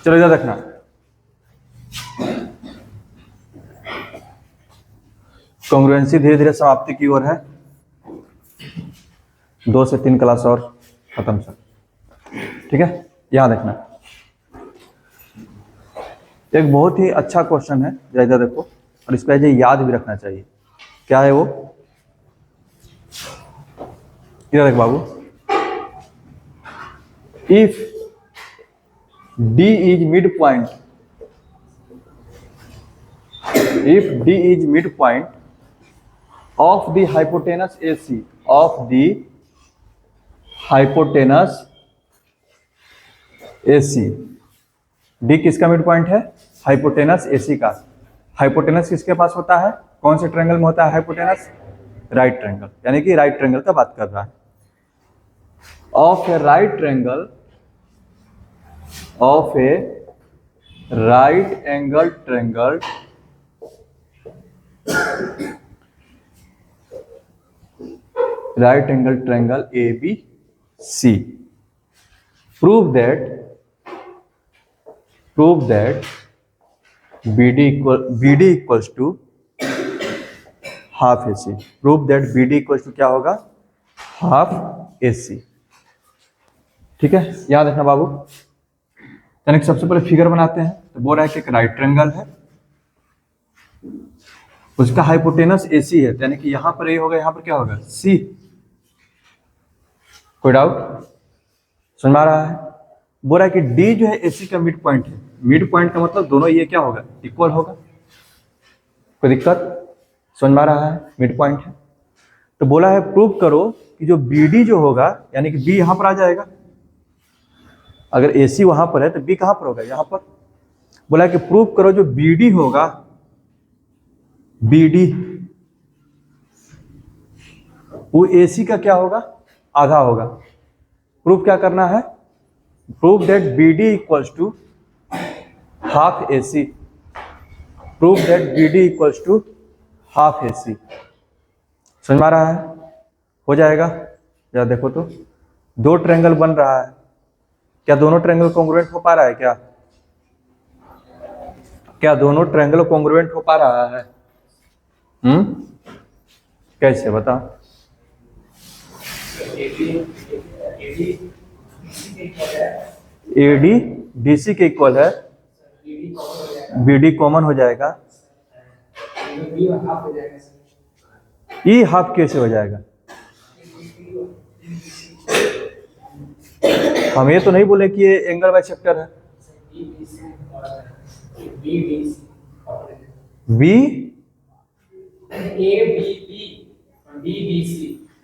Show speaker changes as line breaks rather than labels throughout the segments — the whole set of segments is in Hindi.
चलो इधर देखना, कॉन्ग्रुएंसी धीरे धीरे समाप्ति की ओर है। 2 से 3 क्लास और खत्म सर, ठीक है। यहां देखना, एक बहुत ही अच्छा क्वेश्चन है, जरा देखो, और इसको ऐसे याद भी रखना चाहिए। क्या है वो, इधर देख बाबू, if D is midpoint, if D is midpoint of the hypotenuse AC, of the hypotenuse AC, D किसका मिड पॉइंट है, हाइपोटेनस AC का। हाइपोटेनस किसके पास होता है, कौन से ट्रायंगल में होता है हाइपोटेनस, राइट ट्रायंगल, यानी कि राइट ट्रायंगल का बात कर रहा है। Of A right triangle, of a right angle triangle ABC, prove that BD equals to half AC, prove that BD equals to क्या होगा, half AC, ठीक है। याद रखना बाबू, यानी कि सबसे पहले फिगर बनाते हैं, तो बोल रहा है कि एक राइट ट्रायंगल है, उसका हाइपोटेनस AC है, यानी कि यहां पर A होगा, यहां पर क्या होगा, C। कोई डाउट, समझ में आ रहा है। बोल रहा है कि D जो है AC का मिड पॉइंट है, मिड पॉइंट का मतलब दोनों ये क्या होगा, इक्वल होगा। कोई दिक्कत, समझ में आ रहा है, मिड पॉइंट है। तो बोला है प्रूव करो कि जो BD जो होगा, यानी कि B यहां पर आ जाएगा, अगर AC वहां पर है तो B कहां पर होगा, यहां पर। बोला कि प्रूव करो जो BD होगा, BD वो AC का क्या होगा, आधा होगा। प्रूफ क्या करना है, prove that BD equals to half AC, prove that BD equals to half AC। समझ में आ रहा है, हो जाएगा। जरा देखो तो, दो ट्रायंगल बन रहा है, क्या दोनों ट्रायंगल कॉन्ग्रुएंट हो पा रहा है, क्या दोनों ट्रायंगल कॉन्ग्रुएंट हो पा रहा है, कैसे बता। AD BC के इक्वल है, BD कॉमन हो जाएगा, E हाफ कैसे हो जाएगा। हम ये तो नहीं बोले कि ये एंगल बाइसेक्टर है,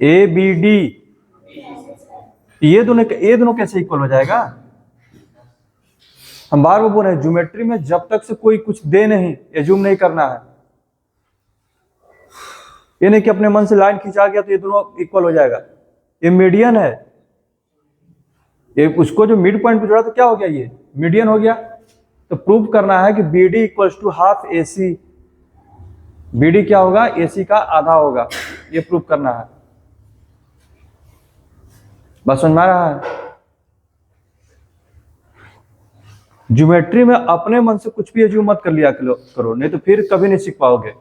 ABD, ये दोनों कैसे इक्वल हो जाएगा। हम बार बार बोल रहे हैं, ज्योमेट्री में जब तक से कोई कुछ दे नहीं, एज्यूम नहीं करना है। ये नहीं कि अपने मन से लाइन खिंचा गया तो ये दोनों इक्वल हो जाएगा। ये मीडियन है, ये उसको जो मिड पॉइंट पे जोड़ा तो क्या हो गया, ये मीडियन हो गया। तो प्रूव करना है कि BD equals to half AC, BD क्या होगा, AC का आधा होगा, ये प्रूव करना है। बस समझ में आ रहा है। ज्योमेट्री में अपने मन से कुछ भी एज्यूम मत कर लिया करो, नहीं तो फिर कभी नहीं सीख पाओगे।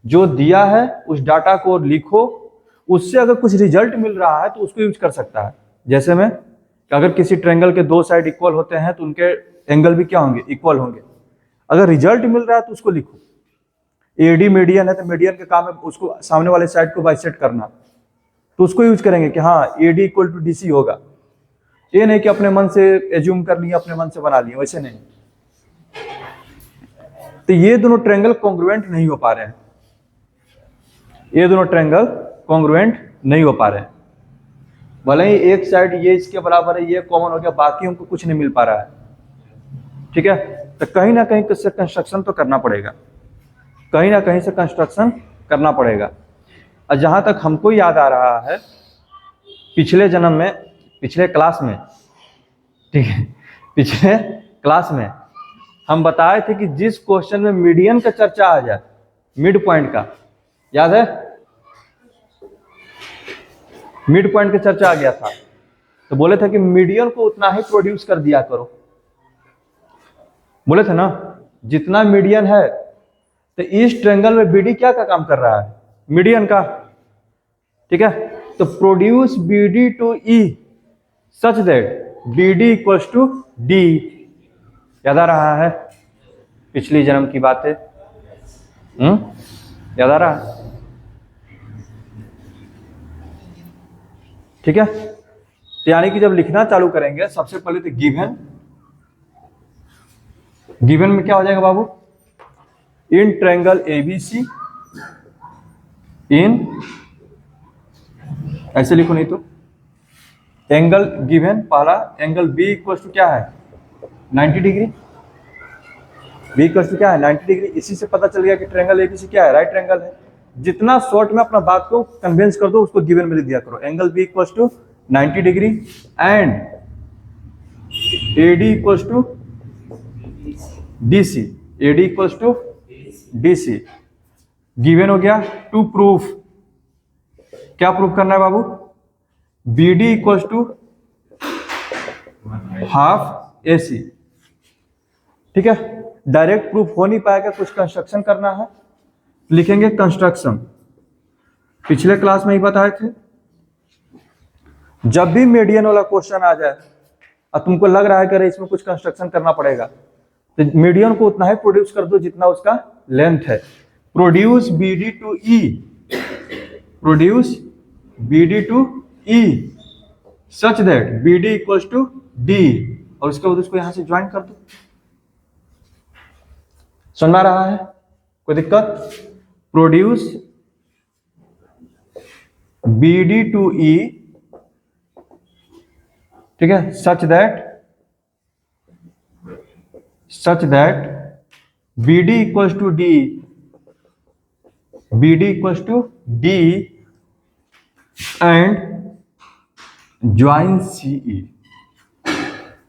जो दिया है उस डाटा को लिखो, उससे अगर कुछ रिजल्ट मिल रहा है तो उसको यूज कर सकता है। जैसे में अगर किसी ट्रायंगल के दो साइड इक्वल होते हैं तो उनके एंगल भी क्या होंगे, इक्वल होंगे। अगर रिजल्ट मिल रहा है तो उसको लिखो। AD मीडियन है तो मीडियन का काम है उसको सामने वाले साइड को बाइसेक्ट करना, तो उसको यूज करेंगे कि हाँ AD इक्वल टू DC होगा। ये नहीं कि अपने मन से एज्यूम कर लिया, अपने मन से बना लिया, वैसे नहीं। तो ये दोनों ट्रायंगल कॉन्ग्रुएंट नहीं हो पा रहे हैं, ये दोनों ट्रायंगल कॉन्ग्रुएंट नहीं हो पा रहे हैं। भले ही एक साइड ये इसके बराबर है, ये कॉमन हो गया, बाकी हमको कुछ नहीं मिल पा रहा है, ठीक है। तो कहीं ना कहीं से कंस्ट्रक्शन तो करना पड़ेगा, कहीं ना कहीं से कंस्ट्रक्शन करना पड़ेगा। और जहां तक हमको याद आ रहा है, पिछले जन्म में, पिछले क्लास में, ठीक है, पिछले क्लास में हम बताए थे कि जिस क्वेश्चन में मीडियन का चर्चा आ जाए, मिड पॉइंट का, याद है, मिड पॉइंट का चर्चा आ गया था, तो बोले थे कि मीडियन को उतना ही प्रोड्यूस कर दिया करो। बोले थे ना, जितना मीडियन है तो इस ट्रायंगल में बीडी क्या का काम कर रहा है, मीडियन का। ठीक है, तो produce BD to E such that BD equals to D. याद आ रहा है पिछली जन्म की बातें? याद आ रहा है? ठीक है, तो यानी कि जब लिखना चालू करेंगे सबसे पहले तो गिवन, गिवन में क्या हो जाएगा बाबू, इन ट्रायंगल एबीसी, इन, ऐसे लिखो नहीं तो, एंगल गिवन पहला एंगल बी इक्वल टू क्या है 90 डिग्री, बी इक्वल टू क्या है 90 डिग्री। इसी से पता चल गया कि ट्रायंगल एबीसी क्या है, राइट ट्रायंगल है। जितना शॉर्ट में अपना बात को कन्वेंस कर दो उसको गिवन में लिख दिया करो। Angle B equal to 90 degree and AD equal to DC, AD equal to DC given हो गया। टू प्रूफ, क्या प्रूफ करना है बाबू, BD equal to half AC. ठीक है, डायरेक्ट प्रूफ हो नहीं पाएगा, कुछ कंस्ट्रक्शन करना है, लिखेंगे कंस्ट्रक्शन। पिछले क्लास में ही बताए थे, जब भी मीडियन वाला क्वेश्चन आ जाए और तुमको लग रहा है कि इसमें कुछ कंस्ट्रक्शन करना पड़ेगा, तो मीडियन को उतना ही प्रोड्यूस कर दो जितना उसका लेंथ है। Produce BD to E, produce BD to E such that BD equals to D, और उसके बाद उसको यहां से ज्वाइन कर दो। समझ में आ रहा है, कोई दिक्कत? प्रोड्यूस बीडी टू ई, ठीक है, such that BD equals to D, BD equals to D and join CE,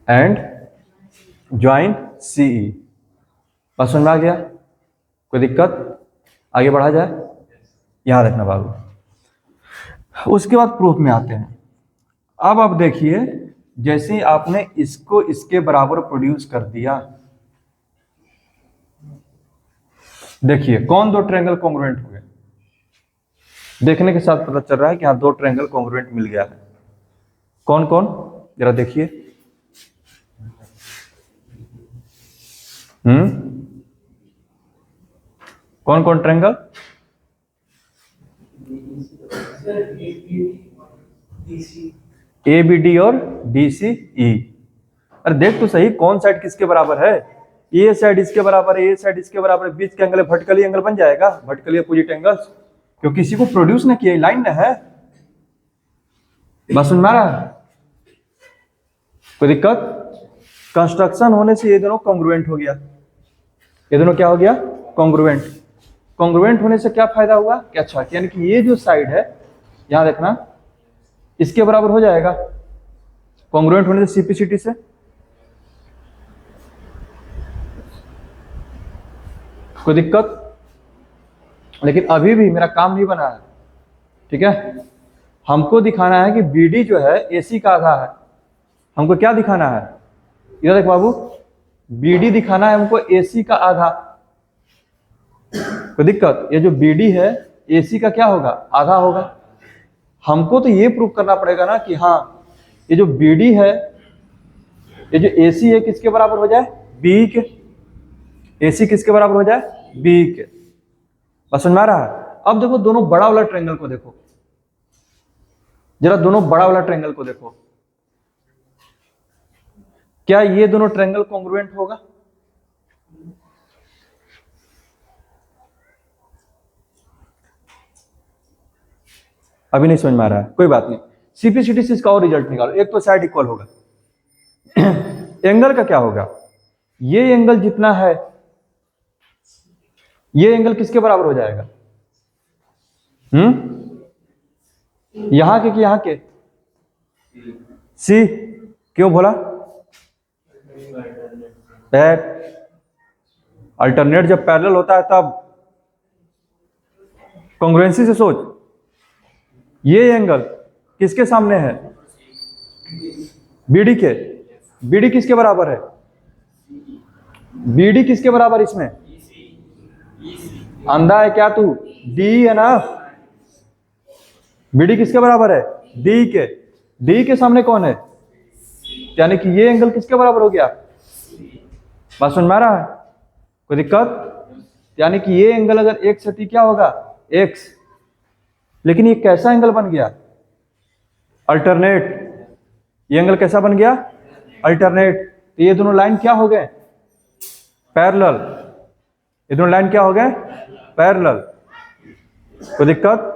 and join CE. बस समझ में आ गया, कोई दिक्कत? आगे बढ़ा जाए, यहां रखना बाबू। उसके बाद प्रूफ में आते हैं। अब आप देखिए, जैसे आपने इसको इसके बराबर प्रोड्यूस कर दिया, देखिए कौन दो ट्रायंगल कॉन्ग्रुएंट हुए, देखने के साथ पता चल रहा है कि हाँ दो ट्रायंगल कॉन्ग्रुएंट मिल गया है। कौन कौन, जरा देखिए। कौन कौन ट्रायंगल? ए बी डी और डी सी ई। अरे देख तो सही, कौन साइड किसके बराबर है, ये साइड इसके बराबर है, ये साइड इसके बराबर है, बीच का एंगल वर्टिकली एंगल बन जाएगा, वर्टिकली अपोजिट एंगल्स, क्योंकि किसी को प्रोड्यूस ना किया, लाइन ना है। बस सुन मारा, कोई दिक्कत? कंस्ट्रक्शन होने से ये दोनों कॉन्ग्रुएंट हो गया, ये दोनों क्या हो गया, कॉन्ग्रुएंट। कॉन्ग्रुएंट होने से क्या फायदा हुआ कि अच्छा, यानी कि ये जो साइड है यहां देखना इसके बराबर हो जाएगा, कॉन्ग्रुएंट होने से सीपीसीटी से। कोई दिक्कत? लेकिन अभी भी मेरा काम नहीं बना है, ठीक है। हमको दिखाना है कि बीडी जो है एसी का आधा है। हमको क्या दिखाना है, इधर देख बाबू, बीडी दिखाना है हमको एसी का आधा। कोई दिक्कत? ये जो बीडी है एसी का क्या होगा, आधा होगा। हमको तो ये प्रूव करना पड़ेगा ना कि हाँ ये जो बीडी है, ये जो एसी है किसके बराबर हो जाए, बी के। एसी किसके बराबर हो जाए, बी के। बस समझ में आ रहा है? अब देखो दोनों बड़ा वाला ट्रायंगल को देखो, जरा दोनों बड़ा वाला ट्रायंगल को देखो, क्या ये दोनों ट्रायंगल कॉन्ग्रुएंट होगा? अभी नहीं समझ में आ रहा है, कोई बात नहीं, सीपीसीटी से इसका और रिजल्ट निकालो। एक तो साइड इक्वल होगा, एंगल का क्या होगा, ये एंगल जितना है ये एंगल किसके बराबर हो जाएगा, यहां के कि यहां के, सी। क्यों बोला, अल्टरनेट जब पैरेलल होता है तब। कॉन्ग्रुएंसी से सोच, ये एंगल किसके सामने है, बीडी के। बीडी किसके बराबर है, BD किसके बराबर इसमें? अंधा है क्या तू? D है ना? BD किसके बराबर है? D के। D के सामने कौन है? यानी कि ये एंगल किसके बराबर हो गया? बात समझ में आ रहा है? कोई दिक्कत? यानी कि ये एंगल अगर x है तो क्या होगा? x। लेकिन ये कैसा एंगल बन गया? अल्टरनेट। ये एंगल कैसा बन गया? अल्टरनेट। तो ये दोनों लाइन क्या हो गए? पैरेलल। ये दोनों लाइन क्या हो गए? पैरेलल। कोई दिक्कत?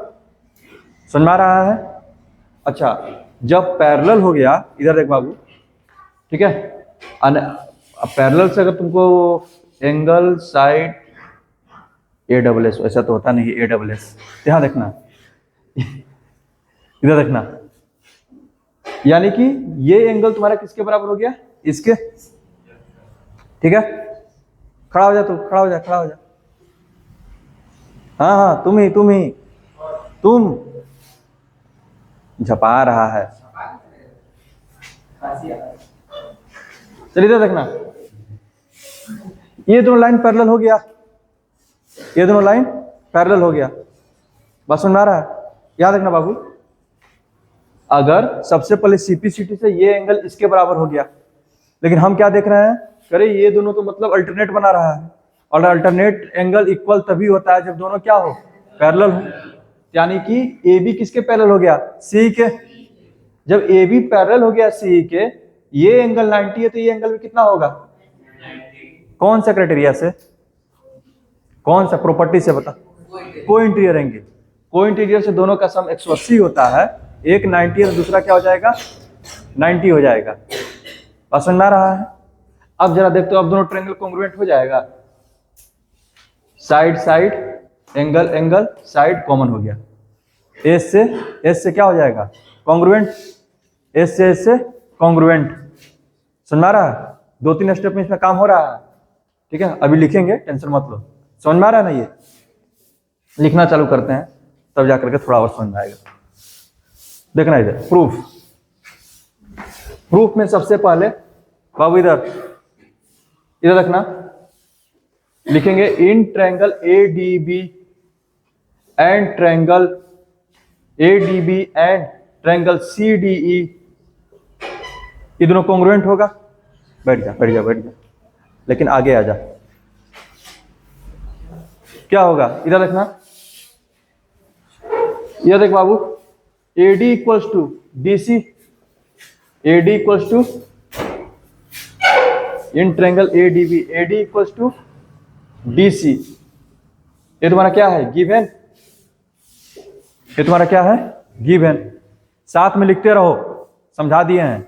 समझ में आ रहा है? अच्छा, जब पैरेलल हो गया, इधर देख बाबू, ठीक है, पैरेलल से अगर तुमको एंगल साइड ASS, ऐसा तो होता नहीं ASS, ध्यान देखना, इधर देखना, यानी कि ये एंगल तुम्हारा किसके बराबर हो गया? इसके। ठीक है, खड़ा हो जा तू, खड़ा हो जा, खड़ा हो जा। हाँ हाँ, तुम झपा रहा है। चलिए इधर देखना, ये दोनों लाइन पैरेलल हो गया, ये दोनों लाइन पैरेलल हो गया। बस समझ में आ रहा है? याद रखना बाबू, अगर सबसे पहले CPCT से ये एंगल इसके बराबर हो गया, लेकिन हम क्या देख रहे हैं, करे ये दोनों तो मतलब अल्टरनेट बना रहा है, और अल्टरनेट एंगल इक्वल तभी होता है जब दोनों क्या हो? पैरेलल हो। यानी कि AB किसके पैरेलल हो गया? C के। जब AB पैरेलल हो गया C के, ये एंगल 90 है तो ये एंगल भी कितना होगा? कौन सा क्राइटेरिया से, कौन सा प्रॉपर्टी से बता? को इंटीरियर एंगल। को इंटीरियर से दोनों का सम 180 होता है, एक 90 है, दूसरा क्या हो जाएगा? 90 हो जाएगा। बात समझ में आ रहा है? अब जरा देखते हो, अब दोनों ट्रायंगल कॉन्ग्रुएंट हो जाएगा। Side side, angle angle, side common हो गया। एस से क्या हो जाएगा? कॉन्ग्रुएंट। एस से कॉन्ग्रुएंट। समझ में आ रहा है? 2-3 स्टेप में इसमें काम हो रहा है। ठीक है, अभी लिखेंगे, टेंशन मत लो। समझ में आ रहा है ना? ये लिखना चालू करते हैं, तब जाकर के थोड़ा और समझ में आएगा। देखना इधर, प्रूफ। प्रूफ में सबसे पहले बाबू इधर देखना, लिखेंगे इन triangle ADB and triangle CDE, ये दोनों कॉन्ग्रुएंट होगा। बैठ जा, बैठ जा, बैठ जा, लेकिन आगे आ जा। क्या होगा? इधर देखना, यह देख बाबू, AD equals to DC, AD equals to in triangle ADB, AD equals to DC। ये तुम्हारा क्या है? गिवन। ये तुम्हारा क्या है? गिवन। साथ में लिखते रहो, समझा दिए हैं।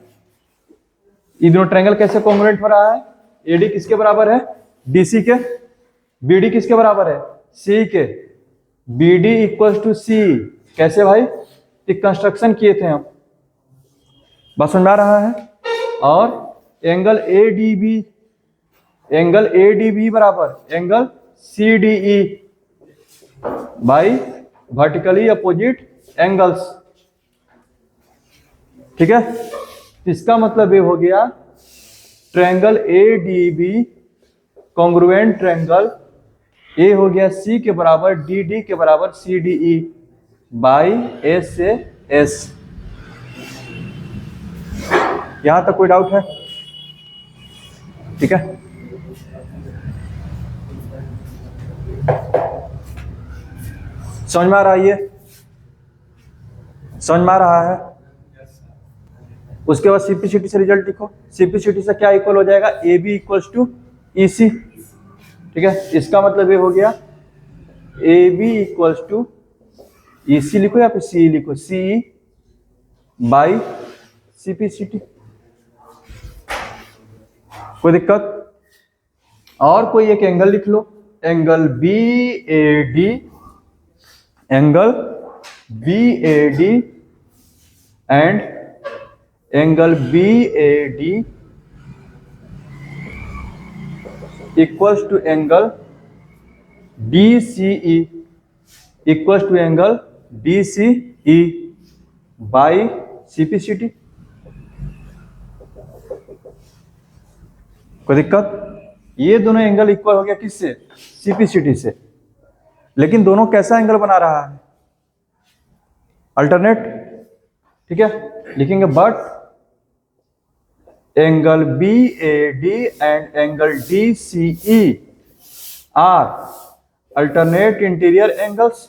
ये दोनों ट्रायंगल कैसे कॉन्ग्रुएंट हो रहा है? AD किसके बराबर है? DC के। BD किसके बराबर है? C के। BD equals to C। कैसे भाई? कंस्ट्रक्शन किए थे हम। बात समझ में आ रहा है? और एंगल ADB बराबर angle CDE by vertically opposite angles. ठीक है, इसका मतलब ये हो गया, triangle ADB congruent triangle A हो गया C के बराबर, DD के बराबर CDE बाई S से S। यहां तक कोई डाउट है? ठीक है, समझ में आ रहा है? ये समझ में आ रहा है? उसके बाद CPCT से रिजल्ट लिखो। CPCT से क्या इक्वल हो जाएगा? AB equals to EC। ठीक है, इसका मतलब ये हो गया AB इक्वल्स टू EC लिखो या फिर CE लिखो, CE बाई CPCT। कोई दिक्कत? और कोई एक एंगल लिख लो, angle BAD, angle BAD and angle BAD equals to angle DCE equals to angle DCE by CPCT। कोई दिक्कत? ये दोनों एंगल इक्वल हो गया किससे? सीपीसीटी से। लेकिन दोनों कैसा एंगल बना रहा है? अल्टरनेट। ठीक है, लिखेंगे but angle B A D and angle D C E are alternate interior angles.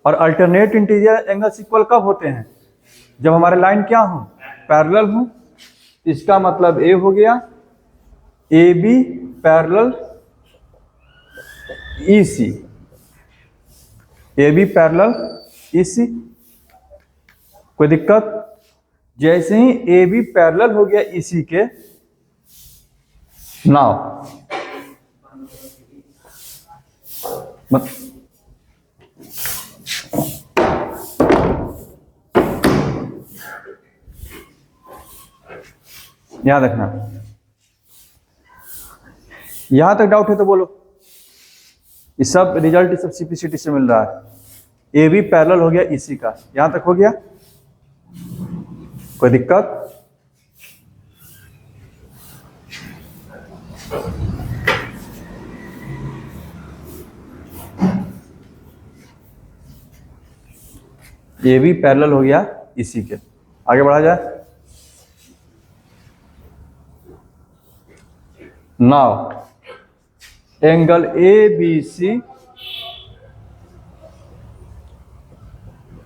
और अल्टरनेट इंटीरियर एंगल्स इक्वल कब होते हैं? जब हमारे लाइन क्या हो? पैरेलल हो। इसका मतलब ए हो गया A B parallel E C, A B parallel E C. कोई दिक्कत? जैसे ही ए बी पैरेलल हो गया ई सी के, नाउ याद रखना। यहां तक डाउट है तो बोलो। ये सब रिजल्ट सब सीपीसीटी से मिल रहा है। ए बी पैरेलल हो गया इसी का, यहां तक हो गया? कोई दिक्कत? ए बी पैरेलल हो गया इसी के। आगे बढ़ा जाए। Now angle A B C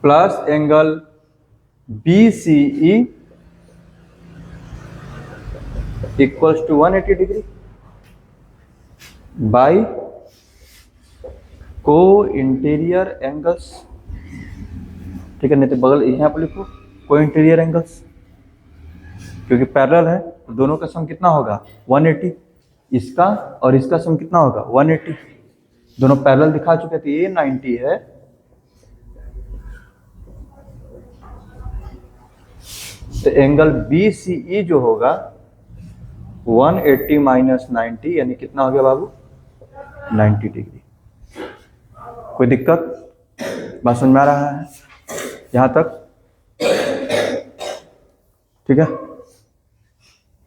plus angle B C E equals to 180 degree by co interior angles. ठीक है, नहीं तो बगल यहाँ पर लिखो को इंटीरियर एंगल्स, क्योंकि पैरेलल है तो दोनों का सम कितना होगा? 180। इसका और इसका सम कितना होगा? 180। दोनों पैरेलल दिखा चुके थे। ये 90 है, तो एंगल बी सी ई जो होगा 180 माइनस 90 यानी कितना हो गया बाबू? 90 डिग्री। कोई दिक्कत? बात समझ में आ रहा है यहां तक? ठीक है,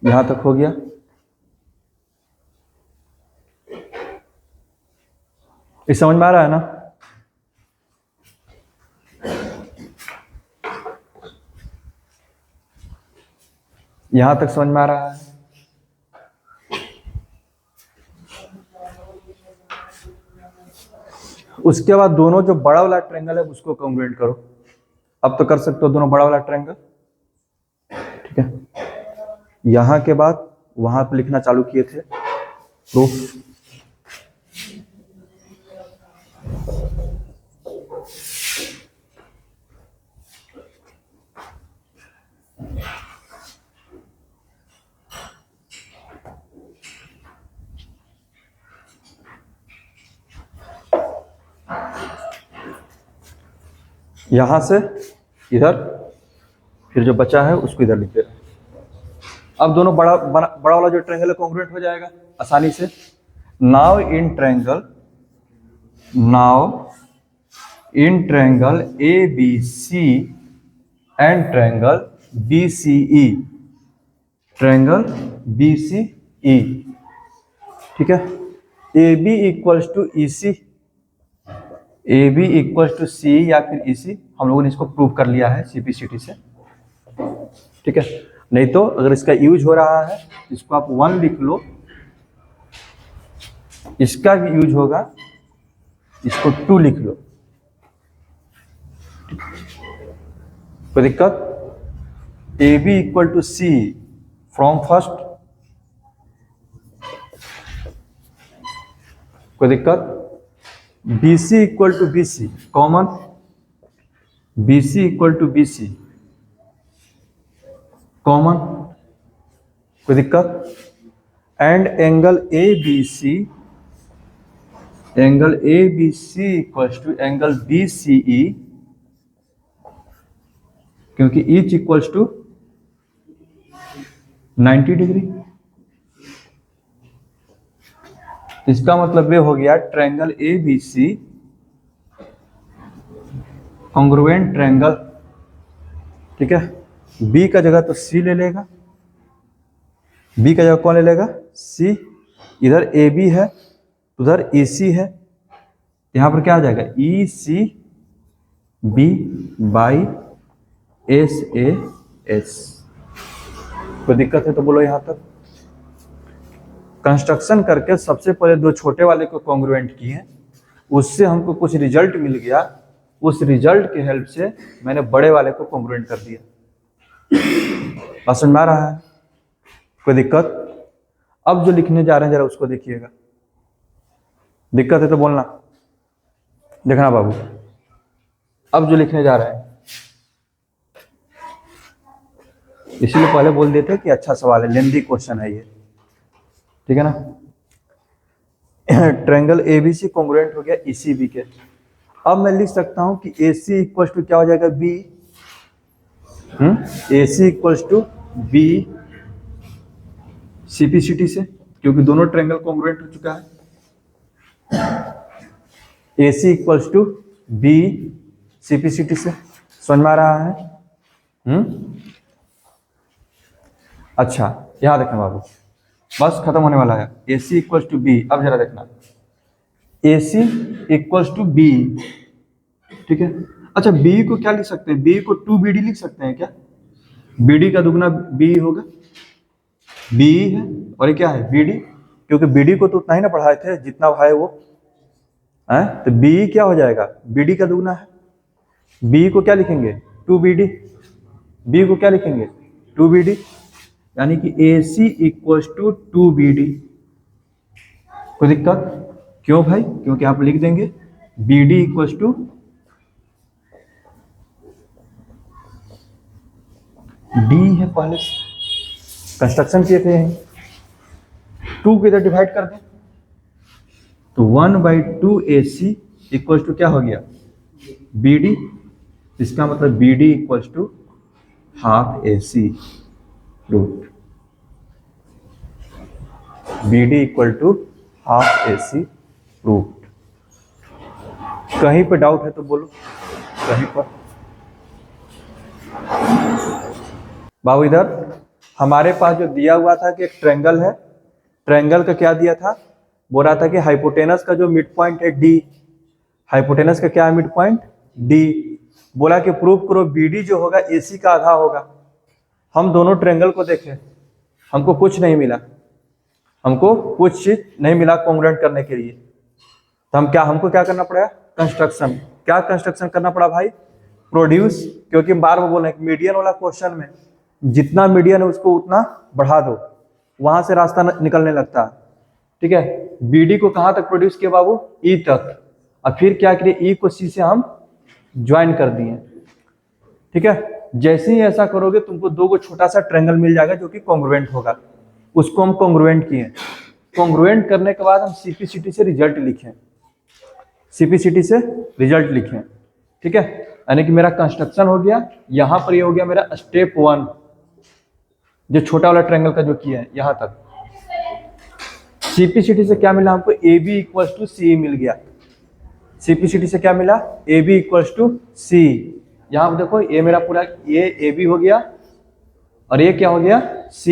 यहां तक हो गया। इस समझ में आ रहा है ना? यहां तक समझ में आ रहा है? उसके बाद दोनों जो बड़ा वाला ट्रायंगल है उसको कॉन्ग्रुएंट करो। अब तो कर सकते हो दोनों बड़ा वाला ट्रायंगल। ठीक है, यहां के बाद वहां पर लिखना चालू किए थे प्रूफ। यहां से इधर, फिर जो बचा है उसको इधर लिख दे रहे हैं। अब दोनों बड़ा वाला जो ट्रायंगल है कॉन्ग्रुएंट हो जाएगा आसानी से। Now in triangle A B C and triangle B C E, triangle B C E. ठीक है, A B equals to E C, A B equals to C या फिर ई सी। हम लोगों ने इसको प्रूव कर लिया है सीपीसीटी से। ठीक है, नहीं तो अगर इसका यूज हो रहा है इसको आप 1 लिख लो, इसका भी यूज होगा, इसको 2 लिख लो। कोई दिक्कत? A B equal to C from first. कोई दिक्कत? B C equal to B C common, B C equal to B C common. कोई दिक्कत? And angle A B C, angle A B C equals to angle B C E, क्योंकि ईच इक्वल्स टू 90 डिग्री। इसका मतलब ये हो गया triangle A B C congruent triangle. ठीक है, बी का जगह तो सी ले लेगा, बी का जगह कौन ले लेगा? सी, इधर ए बी है, उधर ए सी है, यहाँ पर क्या आ जाएगा E C B by S A S. कोई दिक्कत है तो बोलो यहाँ तक। कंस्ट्रक्शन करके सबसे पहले दो छोटे वाले को कॉन्ग्रुएंट किए, उससे हमको कुछ रिजल्ट मिल गया, उस रिजल्ट के हेल्प से मैंने बड़े वाले को कॉन्ग्रुएंट कर दिया। बात समझ में आ रहा है? कोई दिक्कत? अब जो लिखने जा रहे हैं जरा उसको देखिएगा, दिक्कत है तो बोलना। देखना बाबू, अब जो लिखने जा रहे हैं, इसीलिए पहले बोल देते कि अच्छा सवाल है, लेंथी क्वेश्चन है ये, ठीक है ना। ट्रायंगल एबीसी कॉन्ग्रुएंट हो गया ईसीबी के। अब मैं लिख सकता हूं कि AC इक्वल्स टू क्या हो जाएगा B, AC equals to B CPCT से, क्योंकि दोनों ट्रायंगल कॉन्ग्रुएंट हो चुका है। AC equals to B CPCT से, समझ में आ रहा है? अच्छा यहां देखना बाबू, बस खत्म होने वाला है। AC इक्वल्स टू B, अब जरा देखना AC इक्वल्स टू B, ठीक है। अच्छा B को क्या लिख सकते हैं, B को 2BD लिख सकते हैं क्या? BD का दुगना B होगा, B है और ये क्या है BD, क्योंकि BD को तो उतना ही ना पढ़ाए थे जितना है वो है, तो B क्या हो जाएगा BD का दुगना है। B को क्या लिखेंगे 2BD, B को क्या लिखेंगे 2BD, यानी कि AC इक्वल्स टू 2BD। कोई दिक्कत? क्यों भाई? क्योंकि आप लिख देंगे BD इक्वल्स टू D है, पहले कंस्ट्रक्शन किए थे, 2 को इधर डिवाइड कर दें तो 1/2 AC इक्वल्स टू क्या हो गया BD, इसका मतलब BD equals to half AC root, BD equal to half AC root. कहीं पे डाउट है तो बोलो, कहीं पर। बाबू इधर हमारे पास जो दिया हुआ था कि एक ट्रायंगल है, ट्रायंगल का क्या दिया था, बोल रहा था कि हाइपोटेनस का जो मिड पॉइंट है D, हाइपोटेनस का क्या है मिड पॉइंट D, बोला कि प्रूव करो BD जो होगा AC का आधा होगा। हम दोनों ट्रायंगल को देखें, हमको कुछ नहीं मिला, हमको कुछ चीज नहीं मिला कॉन्ग्रुएंट करने के लिए, तो हमको क्या करना पड़ेगा कंस्ट्रक्शन। क्या कंस्ट्रक्शन करना पड़ा भाई? प्रोड्यूस, क्योंकि बार बार बोल रहे हैं मीडियन वाला क्वेश्चन में जितना मीडियन है उसको उतना बढ़ा दो, वहां से रास्ता निकलने लगता है, ठीक है। BD को कहां तक प्रोड्यूस किया बाबू? E तक, और फिर क्या करिए E को C से हम ज्वाइन कर दिए, ठीक है। जैसे ही ऐसा करोगे तुमको दो को छोटा सा ट्रायंगल मिल जाएगा जो कि कॉन्ग्रुएंट होगा, उसको हम कॉन्ग्रुएंट किए। कॉन्ग्रुएंट करने के बाद हम CPCT से रिजल्ट लिखें, CPCT से रिजल्ट लिखें, ठीक है। यानी कि मेरा कंस्ट्रक्शन हो गया, यहां पर ये हो गया मेरा स्टेप 1, जो छोटा वाला ट्रायंगल का जो किया है यहां तक। CPCT से क्या मिला हमको? AB इक्वल्स टू C मिल गया। CPCT से क्या मिला? AB equals to C। यहां पर देखो ये मेरा पूरा ये AB हो गया और ये क्या हो गया C,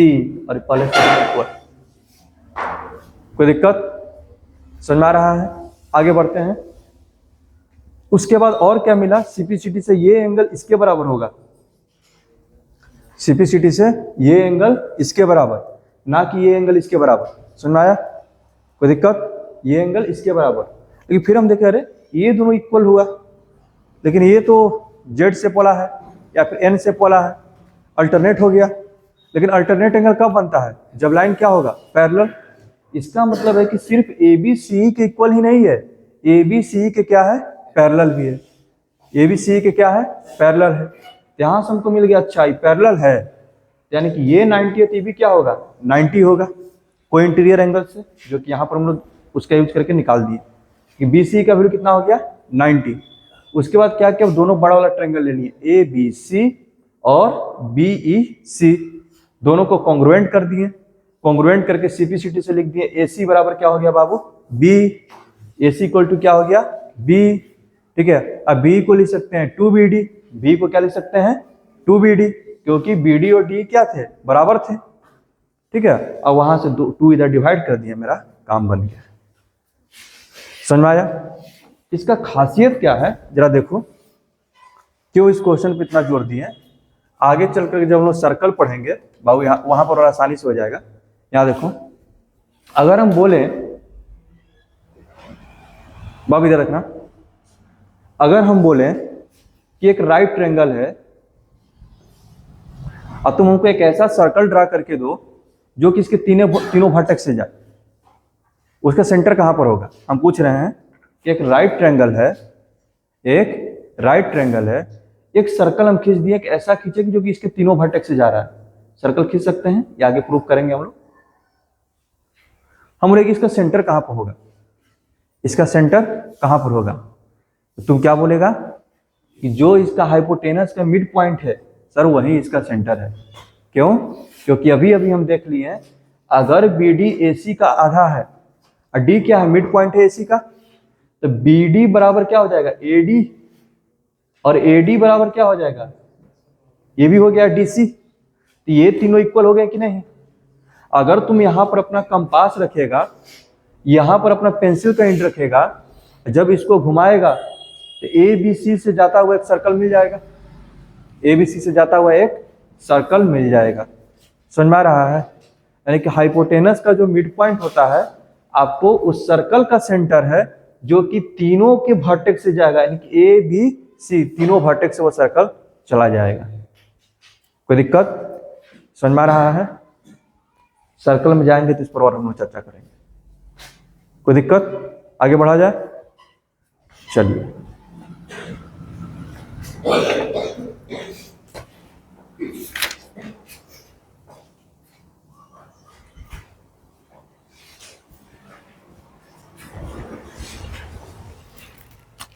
और पहले से इक्वल। कोई दिक्कत? समझ में आ रहा है? आगे बढ़ते हैं। उसके बाद और क्या मिला? CPCT से ये एंगल इसके बराबर होगा, CPCT से ये एंगल इसके बराबर, ना कि ये एंगल इसके बराबर। समझ में आया? कोई दिक्कत? ये एंगल इसके बराबर, लेकिन फिर हम देखें अरे ये दोनों इक्वल हुआ, लेकिन ये तो Z से पोला है या फिर N से पोला है, अल्टरनेट हो गया। लेकिन अल्टरनेट एंगल कब बनता है? जब लाइन क्या होगा? पैरेलल। इसका मतलब है कि सिर्फ ABC के इक्वल ही नहीं है, ABC के क्या है? पैरेलल भी है। ABC के क्या है? पैरेलल है। यहां से हमको मिल गया अच्छा ये पैरेलल है, यानी कि ये 90 है तो ये भी क्या होगा? 90 होगा कोई इंटीरियर एंगल से, जो कि यहाँ पर हम लोग उसका यूज करके निकाल दिए कि BC का वैल्यू कितना हो गया? 90। उसके बाद क्या किया? दोनों बड़ा वाला ट्रायंगल ले लिए, ABC और BEC, दोनों को कॉन्ग्रुएंट कर दिए। कॉन्ग्रुएंट करके CPCT से लिख दिए AC बराबर क्या हो गया बाबू? B। AC इक्वल टू क्या हो गया? B, ठीक है। अब B को लिख सकते हैं 2BD, B को क्या लिख सकते हैं? 2BD, क्योंकि BD और D क्या थे? बराबर थे, ठीक है, अब वहां से 2 इधर डिवाइड कर दिया, मेरा काम बन गया। समझ में आया? इसका खासियत क्या है जरा देखो, क्यों इस क्वेश्चन पे इतना जोर दिए। आगे चलकर जब हम लोग सर्कल पढ़ेंगे बाबू, यहाँ वहां पर आसानी से हो जाएगा। यहाँ देखो, अगर हम बोले, बाबू इधर रखना, अगर हम बोले कि एक राइट ट्रायंगल है और तुम हमको एक ऐसा सर्कल ड्रा करके दो जो कि इसके तीनों वर्टेक्स से जाए, उसका सेंटर कहां पर होगा? हम पूछ रहे हैं कि एक राइट ट्रायंगल है, एक सर्कल हम खींच दिए, एक ऐसा खींचे जो कि इसके तीनों वर्टेक्स से जा रहा है। सर्कल खींच सकते हैं, या आगे प्रूफ करेंगे हम लोग। हम बोलेंगे इसका सेंटर कहां पर होगा, इसका सेंटर कहां पर होगा? तो तुम क्या बोलेगा कि जो इसका हाइपोटेनस का मिड पॉइंट है सर, वही इसका सेंटर है। क्यों? क्योंकि अभी हम देख लिए हैं, अगर BD AC का आधा है और D क्या है? मिड पॉइंट है AC का, तो BD बराबर क्या हो जाएगा? AD, और AD बराबर क्या हो जाएगा? ये भी हो गया DC। तो ये तीनों इक्वल हो गए कि नहीं? अगर तुम यहां पर अपना कंपास रखेगा, यहां पर अपना पेंसिल का एंड रखेगा, जब इसको घुमाएगा तो ABC से जाता हुआ एक सर्कल मिल जाएगा, ABC से जाता हुआ एक सर्कल मिल जाएगा। समझ में आ रहा है? यानी कि हाइपोटेनस का जो मिड पॉइंट होता है, आपको उस सर्कल का सेंटर है जो कि तीनों के वर्टेक्स से जाएगा, यानी कि ABC तीनों वर्टेक्स से वो सर्कल चला जाएगा। कोई दिक्कत? समझ में आ रहा है? सर्कल में जाएंगे तो इस पर और हम लोग चर्चा करेंगे। कोई दिक्कत? आगे बढ़ा जाए, चलिए।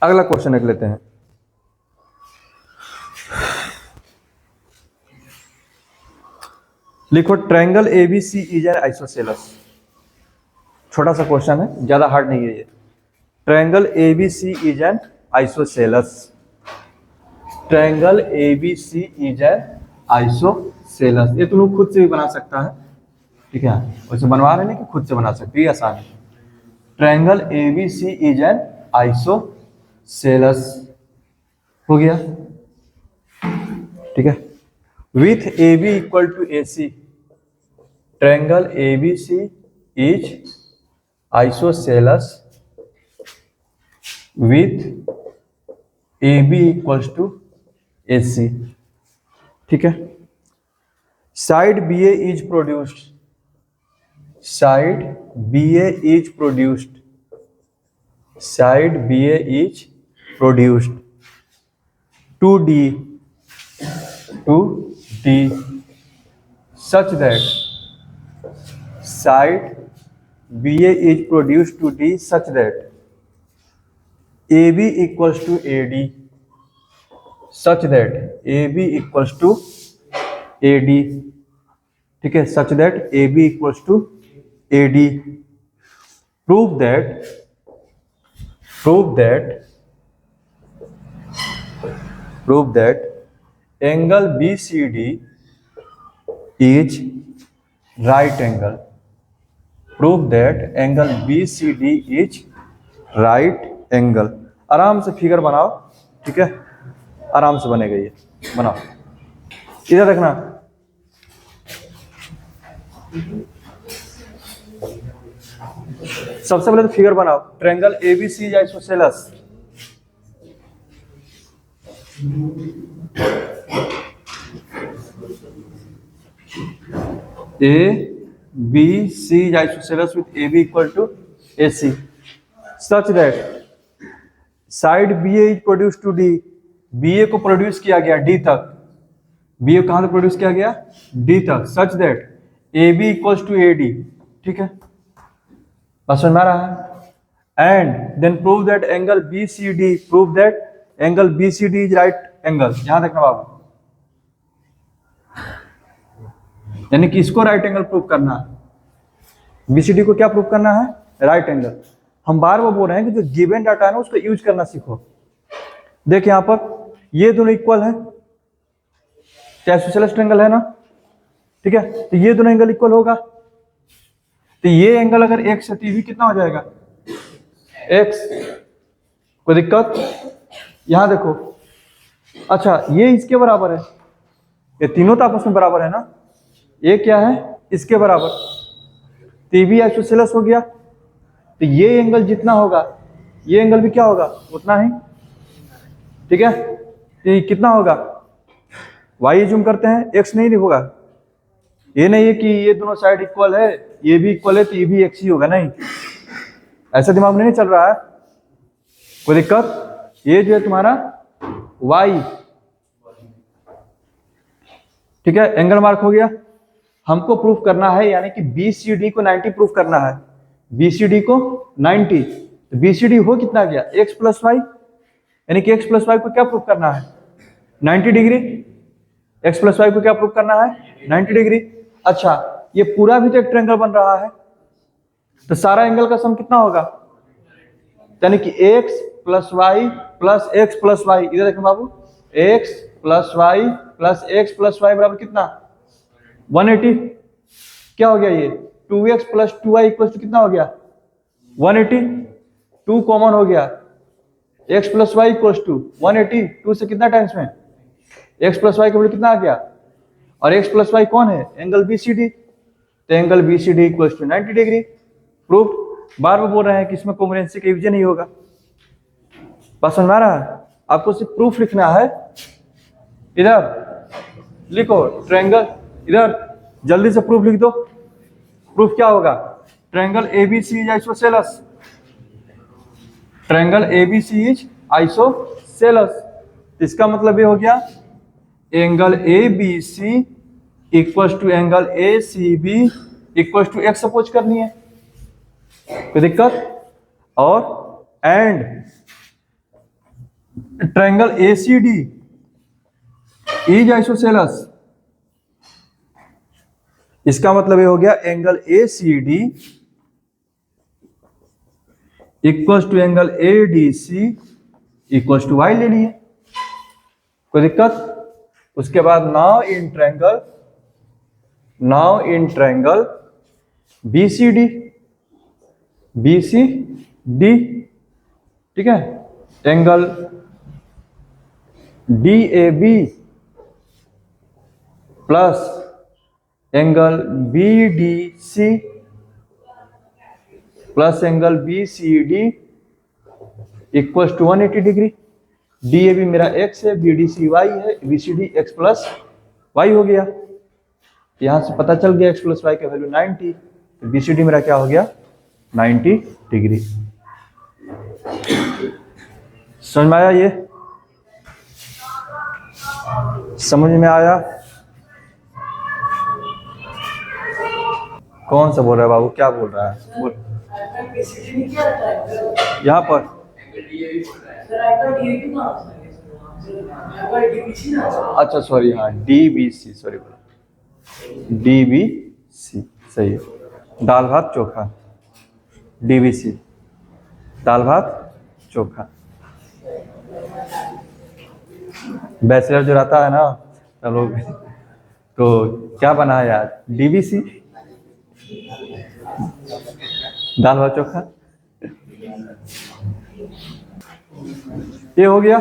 अगला क्वेश्चन देख लेते हैं। लिखो, triangle ABC is an isosceles. छोटा सा क्वेश्चन है, ज्यादा हार्ड नहीं है ये। Triangle ABC is an isosceles. Triangle ABC is an isosceles. ये तुम लोग खुद से भी बना सकता है, ठीक है? वैसे बनवा रहे हैं कि खुद से बना सकते हैं, आसान है। Triangle ABC is an isosceles हो गया, ठीक है? With AB equal to AC, triangle ABC is isosceles with AB equals to AC, ठीक है? Side BA is produced, side BA is produced, side BA is produced to D such that side BA is produced to D such that AB equals to AD, such that AB equals to AD, ठीक है? such that AB equals to AD. Prove that angle BCD is right angle. Prove that angle BCD is right angle. आराम से फिगर बनाओ, ठीक है? आराम से बनेगा ये, बनाओ। इधर रखना, सबसे पहले तो फिगर बनाओ। Triangle ABC is isosceles, ABC is isosceles with AB equal to AC, such that side BA is produced to D, BA को प्रोड्यूस किया गया D तक, BA कहां तक प्रोड्यूस किया गया? D तक, such that AB equals to AD, ठीक है? बस समझ में आ रहा है? And then prove that angle BCD, prove that angle BCD is right angle. यहां देखना बाबू, यानी कि इसको राइट एंगल प्रूव करना है। BCD को क्या प्रूव करना है? Right angle. हम बार बार बोल रहे हैं कि जो गिवन डाटा है ना, उसको यूज करना सीखो। देखिए यहां पर ये दोनों इक्वल है, आइसोसेलेस ट्रायंगल है ना, ठीक है, तो ये दोनों एंगल इक्वल होगा, तो ये एंगल अगर x है तो ये भी कितना हो जाएगा x। कोई दिक्कत? यहां देखो, अच्छा ये इसके बराबर है, ये तीनों तो आपस में बराबर है ना, ये क्या है इसके बराबर, तो ये भी आइसोसेलेस हो गया, तो ये एंगल जितना होगा ये एंगल भी क्या होगा उतना ही। ठीक है, तो ये कितना होगा, y जूम करते हैं, x नहीं होगा, ये नहीं है कि ये दोनों साइड इक्वल है, ये भी इक्वल है तो ये भी x ही होगा, नहीं, ऐसा दिमाग में नहीं चल रहा है। कोई दिक्कत? ये जो है तुम्हारा y, ठीक है, एंगल मार्क हो गया। हमको प्रूफ करना है, यानी कि BCD को 90 प्रूफ करना है, BCD को 90, तो BCD हो कितना गया x प्लस वाई, यानी कि x प्लस वाई को क्या प्रूफ करना है 90 डिग्री, x प्लस वाई को क्या प्रूफ करना है 90 डिग्री। अच्छा ये पूरा भी तो एक ट्रायंगल बन रहा है, तो सारा एंगल का सम कितना होगा, यानी कि x plus y plus x plus y, इधर देखो बाबू, x plus y plus x plus y बराबर कितना 180। क्या हो गया ये 2x plus 2y equal to कितना हो गया 180, 2 कॉमन हो गया, x plus Y equal to 180, 2 से कितना टाइम्स में x प्लस वाई का वैल्यू कितना आ गया, और x प्लस वाई कौन है एंगल BCD, तो angle BCD equal to 90 degree. Proof, बार बार बोल रहे हैं कि इसमें कॉन्ग्रुएंसी का यूज नहीं होगा, बात समझ में आ रहा है? आपको सिर्फ प्रूफ लिखना है, इधर लिखो ट्रायंगल, इधर जल्दी से प्रूफ लिख दो। प्रूफ क्या होगा, triangle ABC is isosceles, triangle ABC is isosceles, इसका मतलब ये हो गया angle ABC equal to angle ACB equal to x suppose करनी है, कोई दिक्कत? और and triangle ACD is isosceles, इसका मतलब ये हो गया angle ACD equal to angle ADC equal to y लेनी है, कोई दिक्कत? उसके बाद नाउ इन ट्रायंगल BCD, ठीक है, angle DAB plus angle BDC plus angle BCD equal to 180 degree. DAB मेरा x है, BDC y है, BCD x प्लस y हो गया, यहां से पता चल गया x प्लस y का वैल्यू 90, तो BCD मेरा क्या हो गया 90 डिग्री। समझ में आया? ये समझ में आया? कौन सा बोल रहा है बाबू, क्या बोल रहा है? बोल। यहाँ पर अच्छा सॉरी, हाँ DBC, सॉरी बोला DBC, सही है, दाल भात चोखा, DBC दाल भात चोखा। बैचलर जो रहता है ना सब लोग, तो क्या बना है यार DBC दाल भात चोखा। ये हो गया,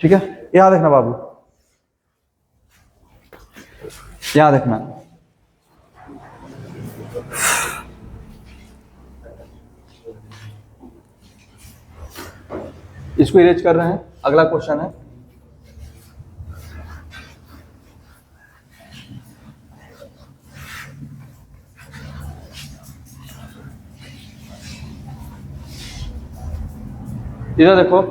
ठीक है, यहां देखना बाबू, यहां देखना, इसको इरेज कर रहे हैं। अगला क्वेश्चन है, इधर देखो,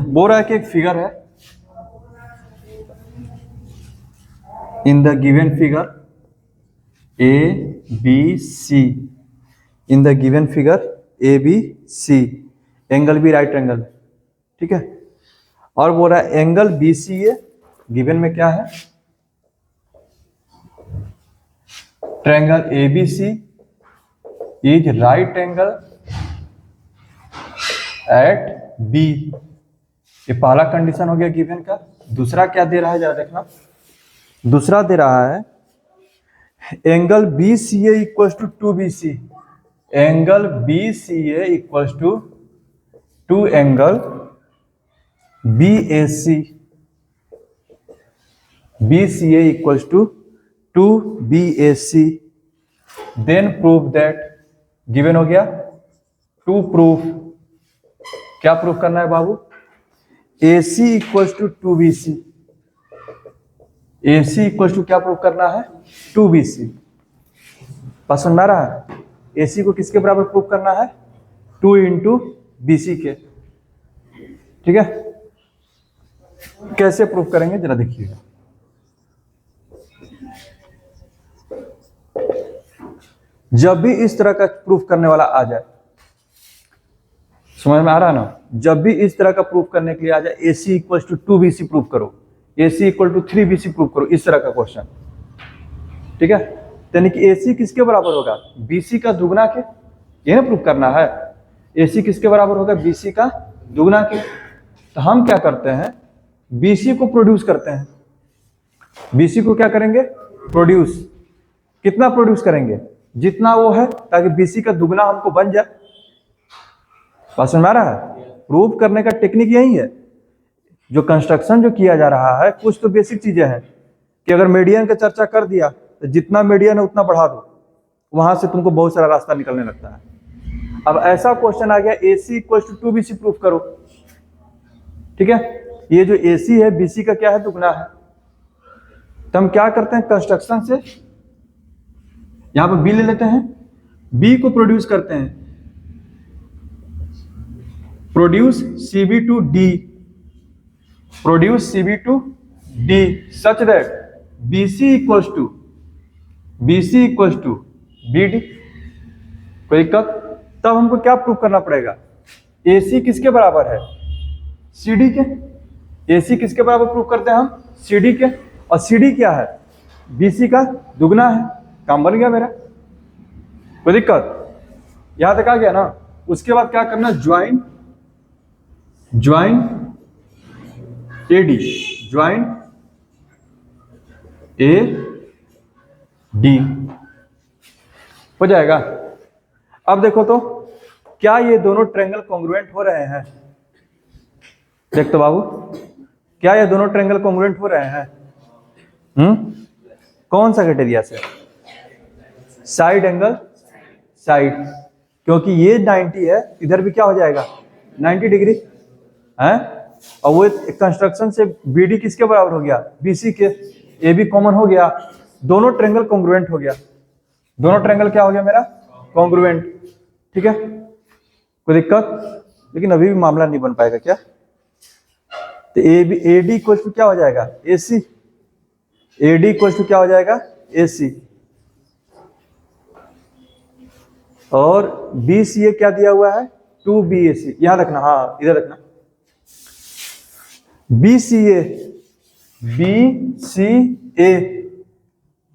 बोल रहा है कि एक फिगर है, in the given figure ABC, in the given figure ABC angle भी राइट एंगल, ठीक है, और बोल रहा है एंगल BCA गिवन में क्या है, triangle ABC is right angle at B, ये पहला कंडीशन हो गया गिवन का। दूसरा क्या दे रहा है जरा देखना, दूसरा दे रहा है angle B C A equal to 2BC, angle B C A equal to angle BAC, BCA equals to 2BAC, then prove that, given हो गया, to prove, क्या प्रूफ करना है बाबू, AC equals to 2BC, AC equals to क्या प्रूफ करना है, 2BC, पसंद आ रहा है, AC को किसके बराबर प्रूफ करना है, 2 into BC के, ठीक है, कैसे प्रूफ करेंगे जरा देखिएगा, जब भी इस तरह का प्रूफ करने वाला आ जाए, समझ में आ रहा है ना, जब भी इस तरह का प्रूफ करने के लिए आ जाए, AC equal to 2BC proof करो, AC equal to 3BC proof करो, इस तरह का क्वेश्चन, ठीक है, यानी कि AC किसके बराबर होगा, BC का दुगना के, ये ना प्रूफ करना है, AC किसके बराबर होगा, BC का दुगना के, तो हम क्या करते हैं, BC को प्रोड्यूस करते हैं, BC को क्या करेंगे, प्रोड्यूस, कितना प्रोड्यूस करेंगे, जितना वो है, ताकि BC का दुगना हमको बन जाए, बात समझ में आ रहा है, प्रूफ करने का टेक्निक यही है, जो कंस्ट्रक्शन जो किया जा रहा है, कुछ तो बेसिक चीजें हैं, कि अगर मीडियन का चर्चा कर दिया, तो जितना मीडियन है उतना बढ़ा दो, वहां से तुमको बहुत सारा रास्ता निकलने लगता है। अब ऐसा क्वेश्चन आ गया, AC equal to 2BC proof करो, ठीक है, ये जो AC है, BC का क्या है, दुगना है, तो हम क्या करते हैं, कंस्ट्रक्शन से यहां पर B ले लेते हैं, B को प्रोड्यूस करते हैं, produce CB2D, produce CB2D such that BC equals to BD, कोई दिक्कत, तब हमको क्या प्रूफ करना पड़ेगा, AC किसके बराबर है, CD के, AC किसके बराबर प्रूफ करते हैं हम, CD के, और CD क्या है, BC का दुगना है, काम बन गया मेरा, कोई दिक्कत, यहां तक आ गया ना। उसके बाद क्या करना, ज्वाइन AD, ज्वाइन AD हो जाएगा। अब देखो तो क्या ये दोनों ट्रायंगल कॉन्ग्रुएंट हो रहे हैं, देख तो बाबू, क्या ये दोनों ट्रायंगल कॉन्ग्रुएंट हो रहे हैं, कौन सा क्राइटेरिया से, साइड एंगल साइड, क्योंकि ये 90 है, इधर भी क्या हो जाएगा 90 डिग्री है, और वो कंस्ट्रक्शन से BD किसके बराबर हो गया, BC के, AB कॉमन हो गया, दोनों ट्रायंगल कॉन्ग्रुएंट हो गया, दोनों ट्रायंगल क्या हो गया मेरा, कॉन्ग्रुएंट, ठीक है, कोई दिक्कत, लेकिन अभी भी मामला नहीं बन पाएगा क्या, तो AD इक्वल टू क्या हो जाएगा, AC, AD इक्वल टू क्या हो जाएगा, AC, और BCA क्या दिया हुआ है, 2BAC, यहां रखना, हाँ इधर रखना, BCA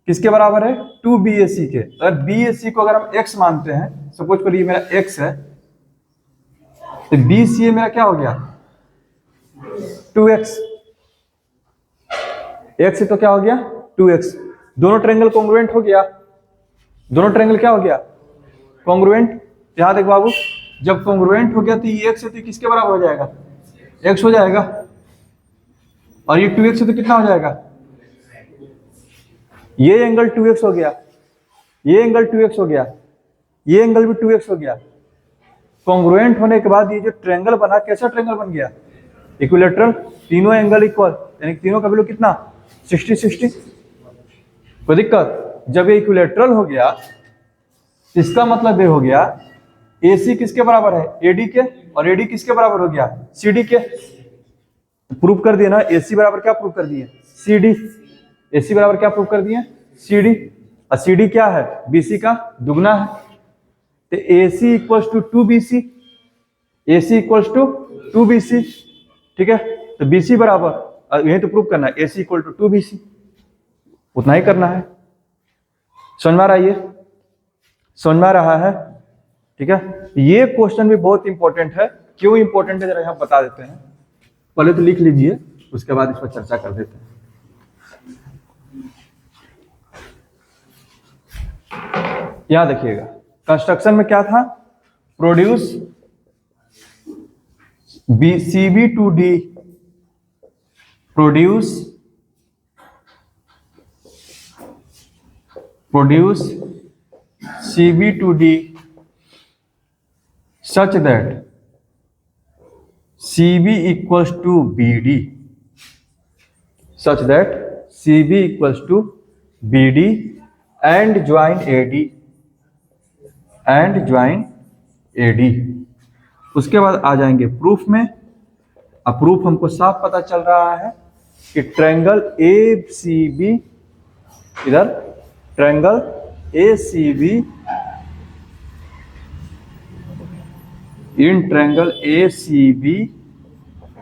किसके बराबर है, 2BAC के, अगर BAC को अगर हम x मानते हैं, सपोज करिए मेरा x है, तो BCA मेरा क्या हो गया, 2x, x तो क्या हो गया 2x, दोनों ट्रायंगल कॉन्ग्रुएंट हो गया, दोनों ट्रायंगल क्या हो गया, कॉन्ग्रुएंट, यहां देख बाबू, जब कॉन्ग्रुएंट हो गया तो ये x है तो किसके बराबर हो जाएगा, x हो जाएगा, और ये 2x है तो कितना हो जाएगा, ये एंगल 2x हो गया, ये एंगल 2x हो गया, ये एंगल भी 2x हो गया, कॉन्ग्रुएंट होने के बाद ये जो ट्रायंगल बना, कैसा ट्रायंगल बन गया, इक्विलैटरल, तीनों एंगल इक्वल, यानी तीनों का वैल्यू कितना 60-60, कोई दिक्कत, जब ये इक्विलैटरल हो गया, इसका मतलब ये हो गया AC किसके बराबर है, AD के, और AD किसके बराबर हो गया, CD के, प्रूफ कर दिया ना, AC बराबर क्या प्रूफ कर दिए, CD, AC बराबर क्या प्रूफ कर दिए, CD, और CD क्या है, BC का दुगना है, तो AC equals to 2BC, AC equals to 2BC, ठीक है, तो BC बराबर, यही तो प्रूफ करना है, AC इक्वल टू 2BC, उतना ही करना है, समझ में आ रहा है, ये समझ में आ रहा है, ठीक है, ये क्वेश्चन भी बहुत इंपॉर्टेंट है, क्यों इंपॉर्टेंट है जरा यहाँ बता देते हैं, पहले तो लिख लीजिए, उसके बाद इस पर चर्चा कर देते हैं। यहां देखिएगा कंस्ट्रक्शन में क्या था, produce CB2D, produce CB2D such that CB equals to BD, such that CB equals to BD and join AD, उसके बाद आ जाएंगे प्रूफ में। अब प्रूफ हमको साफ पता चल रहा है कि ट्रायंगल ACB, इधर triangle ACB in triangle ACB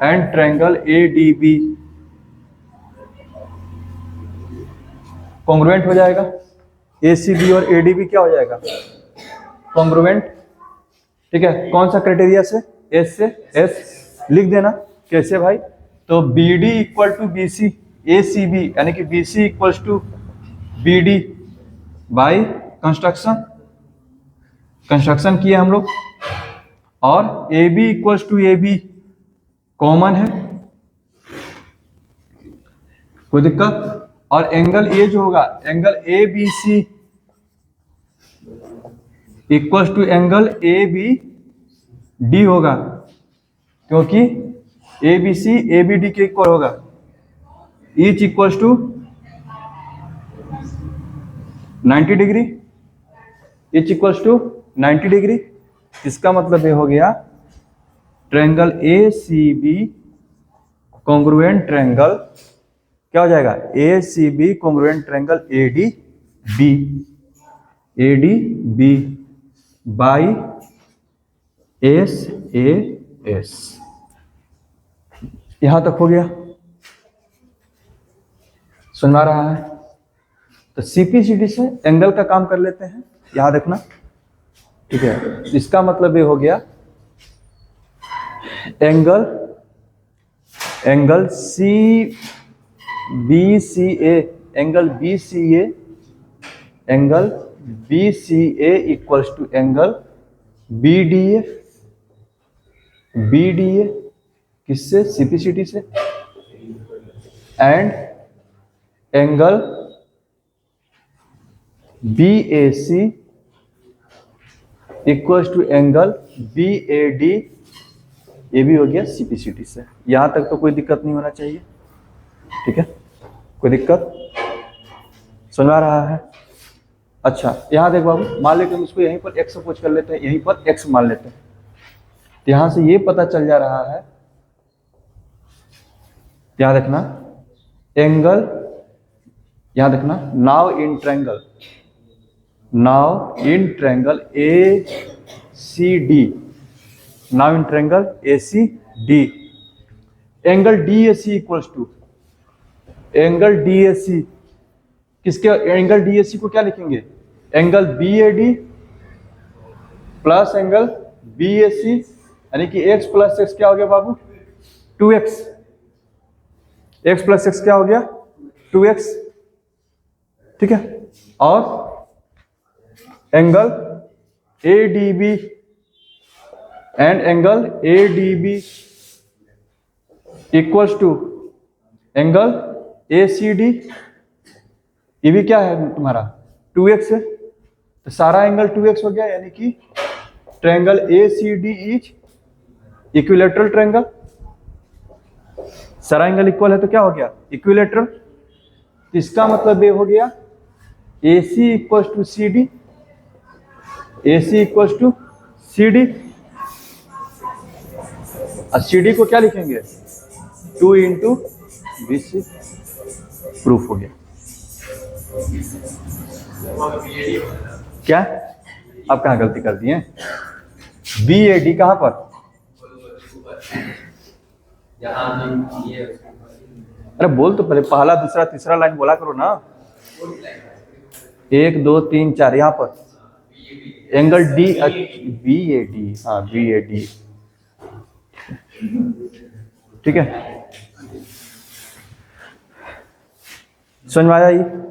and triangle ADB congruent हो जाएगा। ACB और ADB क्या हो जाएगा, कॉन्ग्रुएंट। ठीक है, कौन सा क्राइटेरिया से, एस से। एस लिख देना कैसे भाई, तो BD equal to BC, ACB यानी कि BC equals to BD by construction किए हम लोग, और AB equals to AB common है, कोई दिक्कत। और एंगल ए जो होगा, angle ABC equals to angle ABD होगा, क्योंकि ABC ABD के इक्वल होगा। Each equals to 90 degree, each equals to 90 degree. इसका मतलब ये हो गया ट्रायंगल ACB कॉन्ग्रुएंट ट्रायंगल क्या हो जाएगा, ACB congruent triangle ADB by SAS। यहां तक हो गया, सुना रहा है। तो CPCD से एंगल का काम कर लेते हैं, याद रखना। ठीक है, इसका मतलब ये हो गया angle CBCA, angle BCA equals to angle BDA किससे, CPCD से, and angle BAC equals to angle BAD, ये भी हो गया CPCD से। यहां तक तो कोई दिक्कत नहीं होना चाहिए। ठीक है, कोई दिक्कत, सुना रहा है। अच्छा, यहां देख बाबू, मान लेते हैं इसको यहीं पर x सपोज कर लेते हैं, यहीं पर x मान लेते हैं। तो यहां से ये पता चल जा रहा है, याद रखना एंगल, याद रखना now in triangle ACD, now in triangle ACD, angle DAC equals to angle DAC किसके, एंगल DAC को क्या लिखेंगे, angle BAD plus angle BAC, यानी कि x प्लस x क्या हो गया बाबू, 2x, x प्लस x क्या हो गया, 2x। ठीक है, और angle ADB and angle ADB equals to angle ACD, ये भी क्या है तुम्हारा 2x है, तो सारा एंगल 2x हो गया, यानी कि triangle ACD is equilateral triangle. सारा एंगल इक्वल है तो क्या हो गया, इक्विलैटरल। इसका मतलब ये हो गया AC equals to CD, AC equals to CD, और CD को क्या लिखेंगे, 2 इंटू BC। प्रूफ हो गया। क्या, अब कहाँ गलती कर दिए, BAD कहां पर, अरे बोल तो पहले, पहला दूसरा तीसरा लाइन बोला करो ना, 1 2 3 4, यहां पर एंगल BAD, हाँ BAD। ठीक है, समझ में आया? ये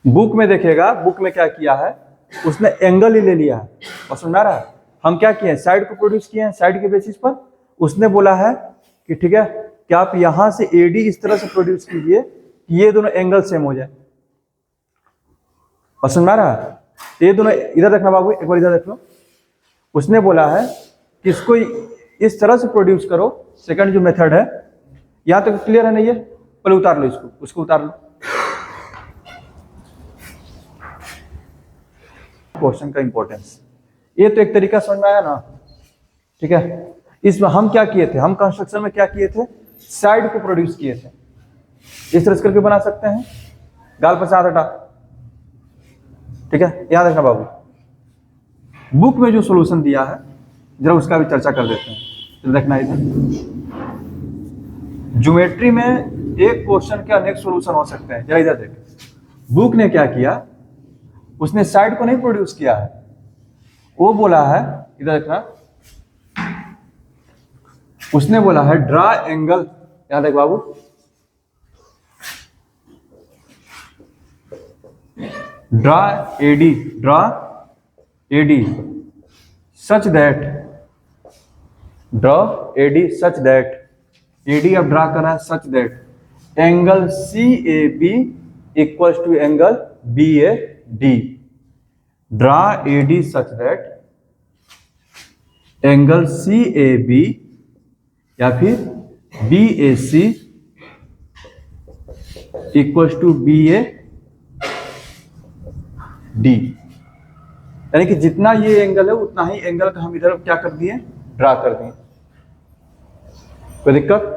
बुक में देखिएगा, बुक में क्या किया है, उसने एंगल ही ले लिया है। और समझ आ रहा है, हम क्या किए हैं, साइड को प्रोड्यूस किए हैं, साइड के बेसिस पर उसने बोला है कि ठीक है कि आप यहां से एडी इस तरह से प्रोड्यूस कीजिए कि ये दोनों एंगल सेम हो जाए। और समझ आ रहा है, ये दोनों इधर देखना बाबू, एक बार इधर देख लो। उसने बोला है कि इसको इस तरह से प्रोड्यूस करो, सेकंड जो मेथड है। यहां तक क्लियर है नहीं? ये पहले उतार लो इसको, उसको उतार लो। क्वेश्चन का इंपॉर्टेंस, ये तो एक तरीका समझ में आया ना, ठीक है। इसमें हम क्या किए थे, हम कंस्ट्रक्शन में क्या किए थे, साइड को प्रोड्यूस किए थे। इस तरह से करके बना सकते हैं, गाल पर साथ हटा, ठीक है। याद रखना बाबू, बुक में जो सॉल्यूशन दिया है जरा उसका भी चर्चा कर देते हैं। तो देखना इधर, ज्योमेट्री में एक क्वेश्चन के अनेक सॉल्यूशन हो सकते हैं। जरा इधर देख, बुक ने क्या किया, उसने साइड को नहीं प्रोड्यूस किया है, वो बोला है, इधर देखना, उसने बोला है ड्रा एंगल। याद देख बाबू, draw AD, draw AD such that, draw AD such that, AD अब ड्रा करना है such that angle C A B equals to angle B A D. Draw AD such that angle C A B या फिर B A C equals to B A D. यानी कि जितना ये एंगल है उतना ही एंगल का हम इधर क्या कर दिए, ड्रा कर दिए। कोई दिक्कत?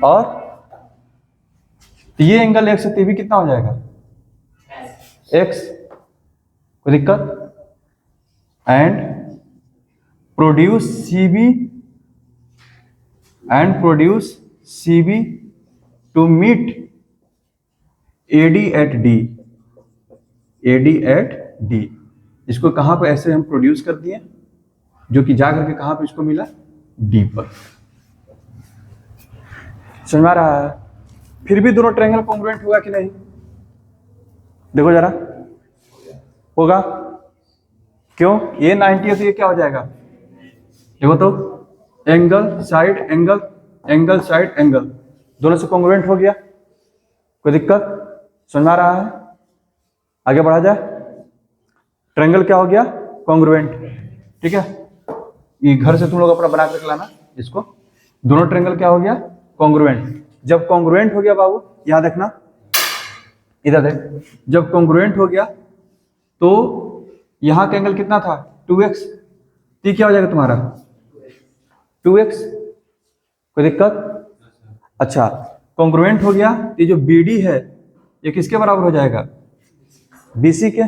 और ये एंगल एक्स से भी कितना हो जाएगा, एक्स। कोई दिक्कत? And produce C B to meet AD at D, AD at D. इसको कहां पर ऐसे हम प्रोड्यूस कर दिए, जो कि जाकर के कहां पे इसको मिला, डी पर। समझ में आ रहा है? फिर भी दोनों ट्रायंगल कॉन्ग्रुएंट होगा कि नहीं, देखो जरा, होगा। क्यों? ये 90 है तो ये क्या हो जाएगा, देखो तो, angle side angle, angle side angle, दोनों से कॉन्ग्रुएंट हो गया। कोई दिक्कत? समझ में आ रहा है? आगे बढ़ा जाए। ट्रायंगल क्या हो गया, कॉन्ग्रुएंट, ठीक है। ये घर से तुम लोग अपना बना कर लाना इसको। दोनों ट्रायंगल क्या हो गया, कॉन्ग्रुएंट। जब कॉन्ग्रुएंट हो गया बाबू, यहां देखना, इधर देख, जब कॉन्ग्रुएंट हो गया तो यहां का एंगल कितना था, 2x, तो क्या हो जाएगा तुम्हारा 2x। कोई दिक्कत? अच्छा, कॉन्ग्रुएंट हो गया, ये जो BD है ये किसके बराबर हो जाएगा, BC के।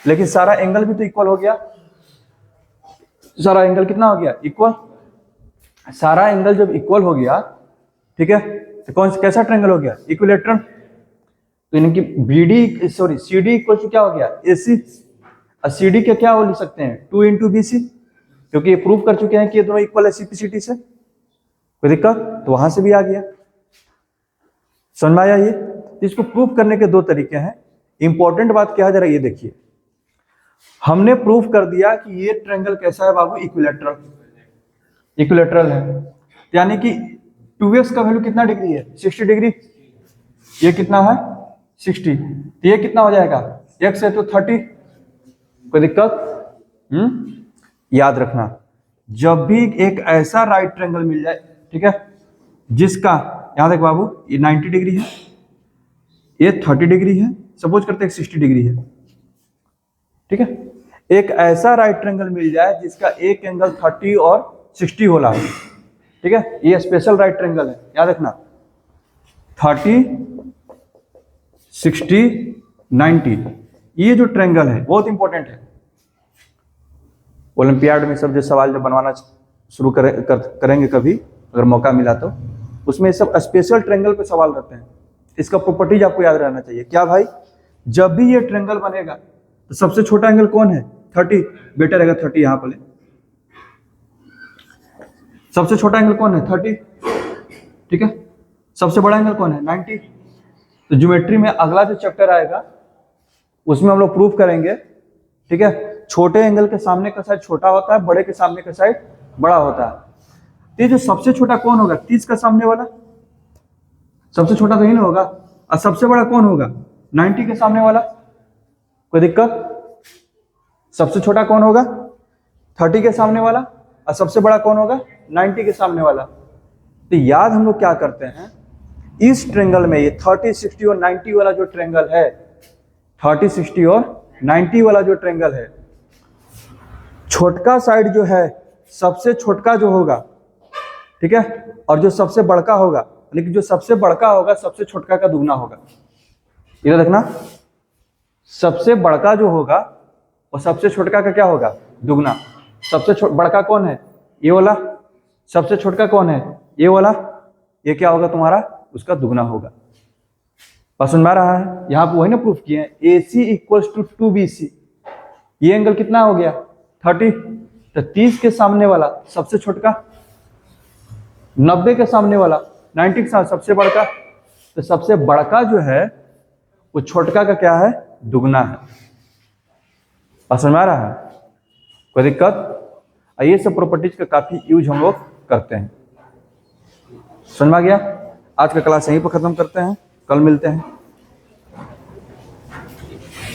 लेकिन सारा एंगल भी तो इक्वल हो गया, सारा एंगल कितना हो गया, इक्वल। सारा एंगल जब इक्वल हो गया, ठीक है, तो कौन सा कैसा ट्रायंगल हो गया, इक्विलैटरल। तो इनकी CD इक्वल टू क्या हो गया, AC। और CD के क्या हो लिख सकते हैं, 2 इंटू BC, क्योंकि ये प्रूव कर चुके हैं कि ये दोनों इक्वल है CPCT से। कोई दिक्कत? तो वहां से भी आ गया। समझ में आया? ये इसको प्रूव करने के दो तरीके हैं। इंपॉर्टेंट बात क्या है, जरा ये देखिए, हमने प्रूफ कर दिया कि ये ट्रायंगल कैसा है बाबू, इक्विलैटरल, इक्विलैटरल है। यानी कि 2x का वैल्यू कितना डिग्री है, 60 डिग्री। ये कितना है, 60, तो ये कितना हो जाएगा, x है तो 30। कोई दिक्कत? याद रखना, जब भी एक ऐसा राइट ट्रायंगल मिल जाए, ठीक है, जिसका, यहां देख बाबू, ये 90 डिग्री है, ये 30 डिग्री है, सपोज करते हैं 60 डिग्री है, ठीक है। एक ऐसा राइट ट्रायंगल मिल जाए जिसका एक एंगल 30 और 60 हो रहा है, ठीक है, ये स्पेशल राइट ट्रायंगल है। याद रखना, 30, 60, 90, ये जो ट्रायंगल है बहुत इंपॉर्टेंट है। ओलंपियाड में सब जो सवाल जब बनवाना शुरू करेंगे कभी, अगर मौका मिला तो, उसमें सब स्पेशल ट्रायंगल पे सवाल रहते हैं। इसका प्रॉपर्टीज आपको याद रहना चाहिए। क्या भाई, जब भी ये ट्रायंगल बनेगा तो सबसे छोटा एंगल कौन है, 30, बेटर रहेगा 30 यहां पर। सबसे छोटा एंगल कौन है, 30, ठीक है। सबसे बड़ा एंगल कौन है? 90। तो ज्योमेट्री में अगला जो चैप्टर आएगा उसमें हम लोग प्रूफ करेंगे, ठीक है। छोटे एंगल के सामने का साइड छोटा होता है, बड़े के सामने का साइड बड़ा होता है। तो ये जो सबसे छोटा कौन होगा? 30 का सामने वाला सबसे छोटा तो ही ना होगा। और सबसे बड़ा कौन होगा? 90 के सामने वाला। कोई दिक्कत? सबसे छोटा कौन होगा? 30 के सामने वाला। और सबसे बड़ा कौन होगा? 90 के सामने वाला। तो याद हम लोग क्या करते हैं, इस ट्रेंगल में ये 30, 60 और 90 वाला जो ट्रेंगल है, 30, 60 और 90 वाला जो ट्रेंगल है, छोटका साइड जो है सबसे छोटका जो होगा, ठीक है, और जो सबसे बड़का होगा, यानी कि जो सबसे बड़का होगा सबसे छोटका का दुगना होगा। ये देखना, सबसे बड़का जो होगा और सबसे छोटका का क्या होगा? दुगना। सबसे बड़का कौन है? ये वाला। सबसे छोटका कौन है? ये वाला। ये क्या होगा तुम्हारा? उसका दुगना होगा। बस समझ में आ रहा है? यहाँ पे वही ना प्रूफ किए हैं, AC = 2BC। ये एंगल कितना हो गया? 30। तो 30 के सामने वाला सबसे छोटका, 90 के सामने वाला 90 के साथ सबसे बड़का। तो सबसे बड़का जो है वो छोटका का क्या है? दुगना है। बस समझ में आ रहा है? कोई दिक्कत? ये सब प्रॉपर्टीज का काफी यूज हम लोग करते हैं। समझ में आ गया? आज का क्लास यहीं पर खत्म करते हैं, कल मिलते हैं।